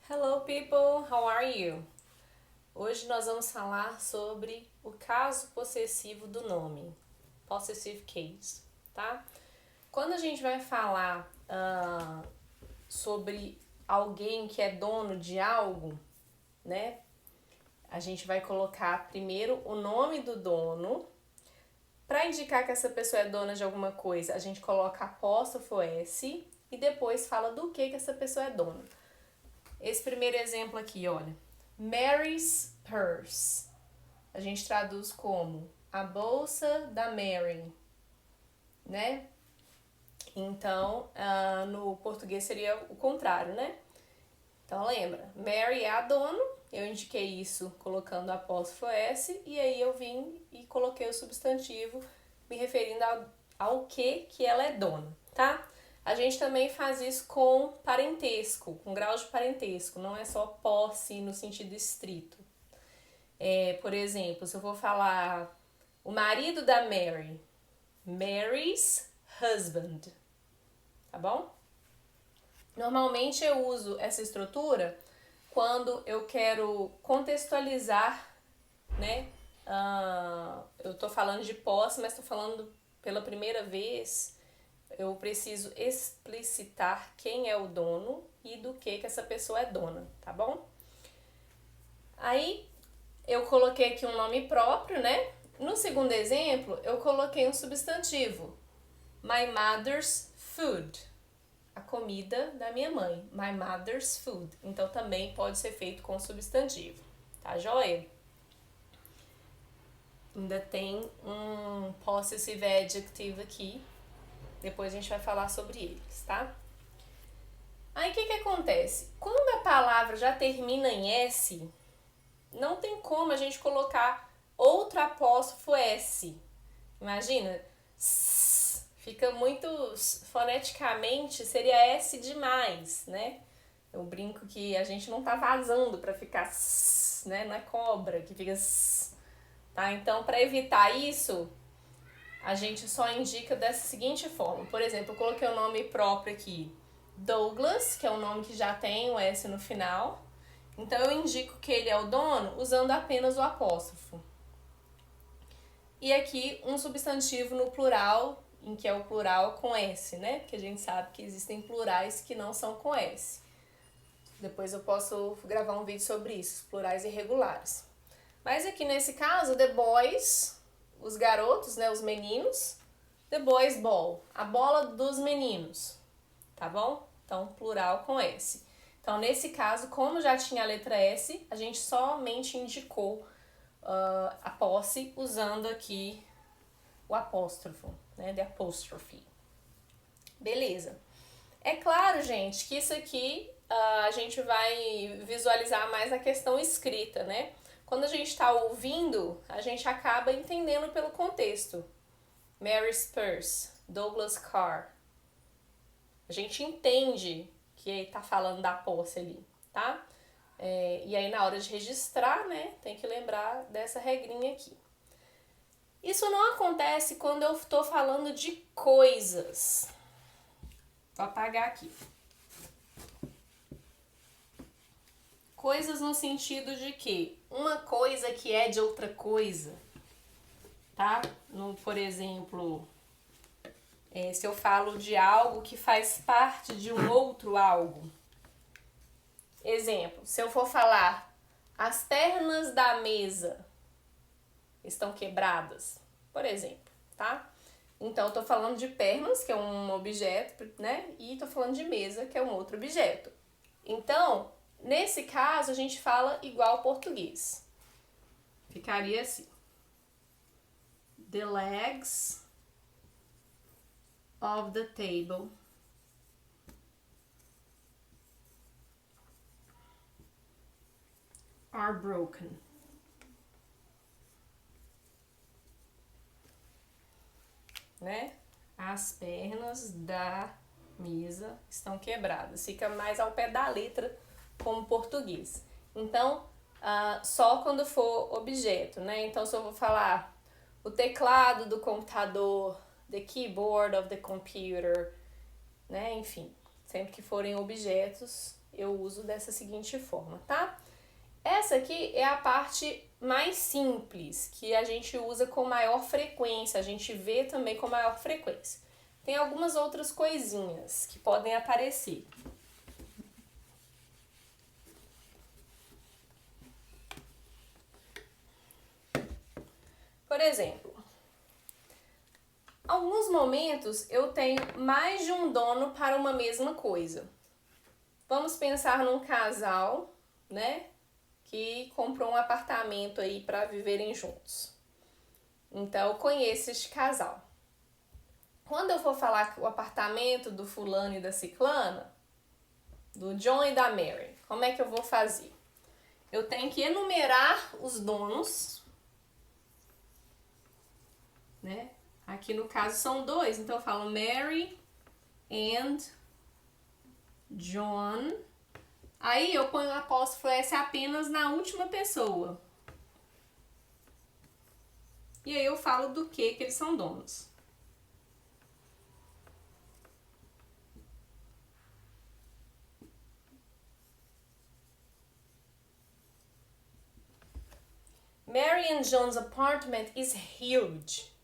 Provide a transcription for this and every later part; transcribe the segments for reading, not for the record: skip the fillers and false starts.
Hello people, how are you? Hoje nós vamos falar sobre o caso possessivo do nome, possessive case, tá? Quando a gente vai falar sobre alguém que é dono de algo, né? A gente vai colocar primeiro o nome do dono. Para indicar que essa pessoa é dona de alguma coisa, a gente coloca apóstrofo S e depois fala do que essa pessoa é dona. Esse primeiro exemplo aqui, olha. Mary's purse. A gente traduz como a bolsa da Mary, né? Então, no português seria o contrário, né? Então, lembra, Mary é a dona, eu indiquei isso colocando apóstrofo S, e aí eu vim e coloquei o substantivo me referindo ao que ela é dona, tá? A gente também faz isso com parentesco, com grau de parentesco, não é só posse no sentido estrito. Por exemplo, se eu for falar o marido da Mary, Mary's husband, tá bom? Normalmente eu uso essa estrutura quando eu quero contextualizar, né? Eu tô falando de posse, mas tô falando pela primeira vez. Eu preciso explicitar quem é o dono e do que essa pessoa é dona, tá bom? Aí eu coloquei aqui um nome próprio, né? No segundo exemplo, eu coloquei um substantivo. My mother's food. A comida da minha mãe. My mother's food. Então também pode ser feito com substantivo. Tá joia? Ainda tem um possessive adjective aqui. Depois a gente vai falar sobre eles, tá? Aí o que acontece? Quando a palavra já termina em S, não tem como a gente colocar outro apóstrofo S. Imagina, fica muito foneticamente, seria S demais, né? Eu brinco que a gente não tá vazando pra ficar né? Não é cobra que fica tá? Então, para evitar isso, a gente só indica dessa seguinte forma. Por exemplo, eu coloquei o nome próprio aqui, Douglas, que é um nome que já tem o S no final. Então, eu indico que ele é o dono usando apenas o apóstrofo. E aqui um substantivo no plural, em que é o plural com S, né? Porque a gente sabe que existem plurais que não são com S. Depois eu posso gravar um vídeo sobre isso, os plurais irregulares. Mas aqui nesse caso, the boys, os garotos, né, os meninos, the boys ball, a bola dos meninos, tá bom? Então, plural com S. Então, nesse caso, como já tinha a letra S, a gente somente indicou a posse usando aqui o apóstrofo, né, the apostrophe. Beleza. É claro, gente, que isso aqui a gente vai visualizar mais a questão escrita, né? Quando a gente está ouvindo, a gente acaba entendendo pelo contexto. Mary's purse, Douglas Carr. A gente entende que está falando da posse ali, tá? E aí na hora de registrar, né, tem que lembrar dessa regrinha aqui. Isso não acontece quando eu estou falando de coisas. Vou apagar aqui. Coisas no sentido de que uma coisa que é de outra coisa, tá? Por exemplo, se eu falo de algo que faz parte de um outro algo. Exemplo, se eu for falar as pernas da mesa estão quebradas, por exemplo, tá? Então, eu tô falando de pernas, que é um objeto, né? E tô falando de mesa, que é um outro objeto. Então, nesse caso, a gente fala igual ao português. Ficaria assim. The legs of the table are broken. Né? As pernas da mesa estão quebradas. Fica mais ao pé da letra como português. Então, só quando for objeto, né? Então, se eu vou falar o teclado do computador, the keyboard of the computer, né? Enfim, sempre que forem objetos, eu uso dessa seguinte forma, tá? Essa aqui é a parte mais simples, que a gente usa com maior frequência, a gente vê também com maior frequência. Tem algumas outras coisinhas que podem aparecer. Por exemplo, alguns momentos eu tenho mais de um dono para uma mesma coisa. Vamos pensar num casal, né, que comprou um apartamento aí para viverem juntos. Então, eu conheço este casal. Quando eu for falar o apartamento do fulano e da ciclana, do John e da Mary, como é que eu vou fazer? Eu tenho que enumerar os donos, né? Aqui no caso são dois, então eu falo Mary and John. Aí eu ponho o apóstrofo S apenas na última pessoa. E aí eu falo do que eles são donos. Mary and John's apartment is huge.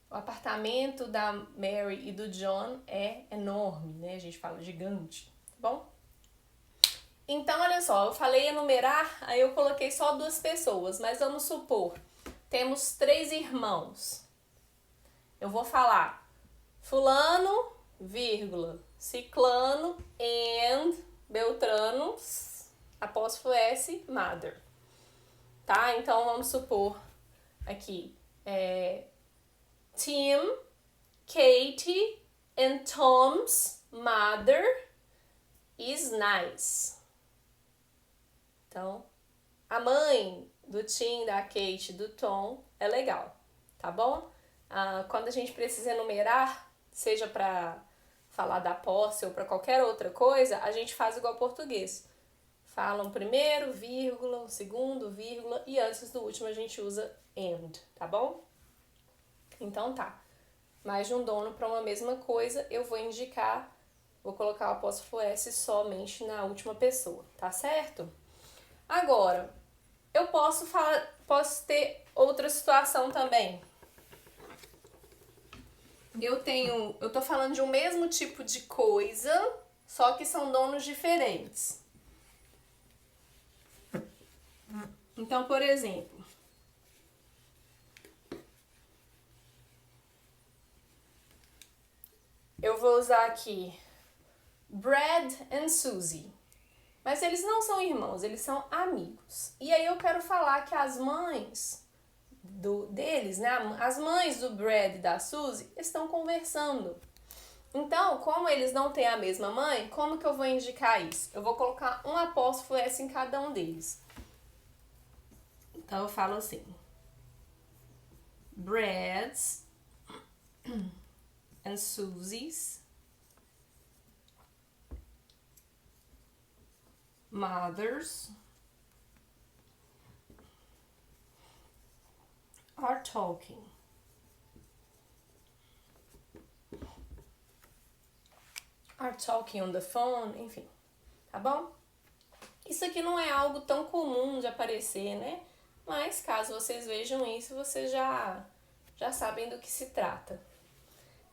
O apartamento da Mary e do John é enorme, né? A gente fala gigante, tá bom? Então, olha só, eu falei enumerar, aí eu coloquei só duas pessoas, mas vamos supor, temos 3 irmãos. Eu vou falar fulano, vírgula, ciclano, and, beltrano, apóstrofo S, mother. Tá? Então, vamos supor aqui, Tim, Katie and Tom's mother is nice. Então, a mãe do Tim, da Kate, do Tom é legal, tá bom? Quando a gente precisa enumerar, seja para falar da posse ou para qualquer outra coisa, a gente faz igual português. Fala um primeiro, vírgula, um segundo, vírgula, e antes do último a gente usa and, tá bom? Então tá. Mais de um dono para uma mesma coisa, eu vou indicar, vou colocar o apóstrofo S somente na última pessoa, tá certo? Agora, eu posso ter outra situação também. Eu tô falando de um mesmo tipo de coisa, só que são donos diferentes. Então, por exemplo, eu vou usar aqui Brad and Susie. Mas eles não são irmãos, eles são amigos. E aí eu quero falar que as mães deles, né, as mães do Brad e da Suzy estão conversando. Então, como eles não têm a mesma mãe, como que eu vou indicar isso? Eu vou colocar um apóstrofo S em cada um deles. Então, eu falo assim. Brad's and Suzy's mothers are talking. Are talking on the phone, enfim, tá bom? Isso aqui não é algo tão comum de aparecer, né? Mas caso vocês vejam isso, vocês já sabem do que se trata.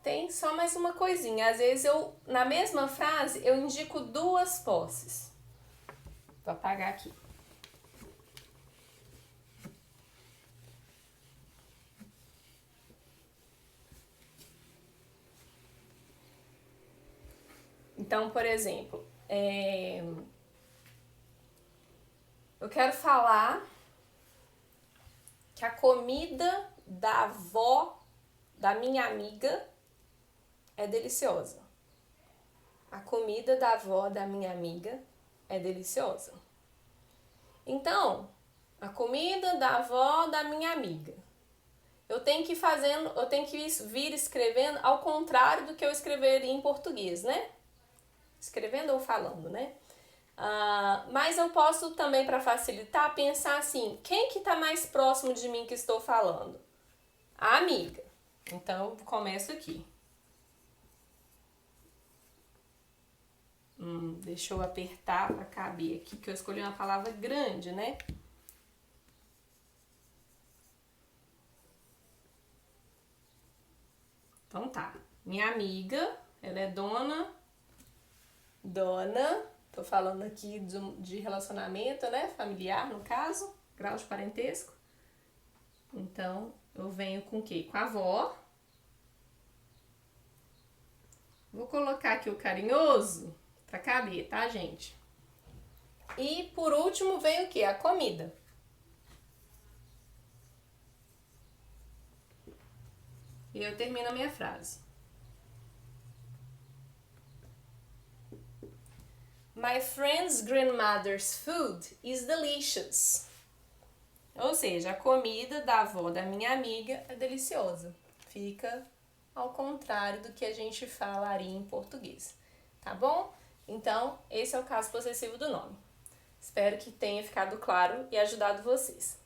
Tem só mais uma coisinha. Às vezes na mesma frase, eu indico duas posses. Vou apagar aqui. Então, por exemplo, eu quero falar que a comida da avó da minha amiga é deliciosa. A comida da avó da minha amiga é deliciosa. Então, a comida da avó da minha amiga. Eu tenho que vir escrevendo ao contrário do que eu escreveria em português, né? Escrevendo ou falando, né? Mas eu posso também, para facilitar, pensar assim, quem que tá mais próximo de mim que estou falando? A amiga. Então, eu começo aqui. Deixa eu apertar para caber aqui, que eu escolhi uma palavra grande, né? Então tá. Minha amiga, ela é dona, tô falando aqui de relacionamento, né? Familiar, no caso, grau de parentesco. Então, eu venho com o quê? Com a avó. Vou colocar aqui o carinhoso pra caber, tá, gente? E por último vem o quê? A comida. E eu termino a minha frase. My friend's grandmother's food is delicious. Ou seja, a comida da avó da minha amiga é deliciosa. Fica ao contrário do que a gente falaria em português. Tá bom? Então, esse é o caso possessivo do nome. Espero que tenha ficado claro e ajudado vocês.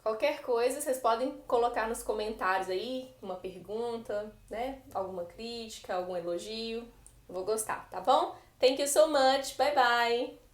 Qualquer coisa, vocês podem colocar nos comentários aí uma pergunta, né? Alguma crítica, algum elogio. Eu vou gostar, tá bom? Thank you so much. Bye bye.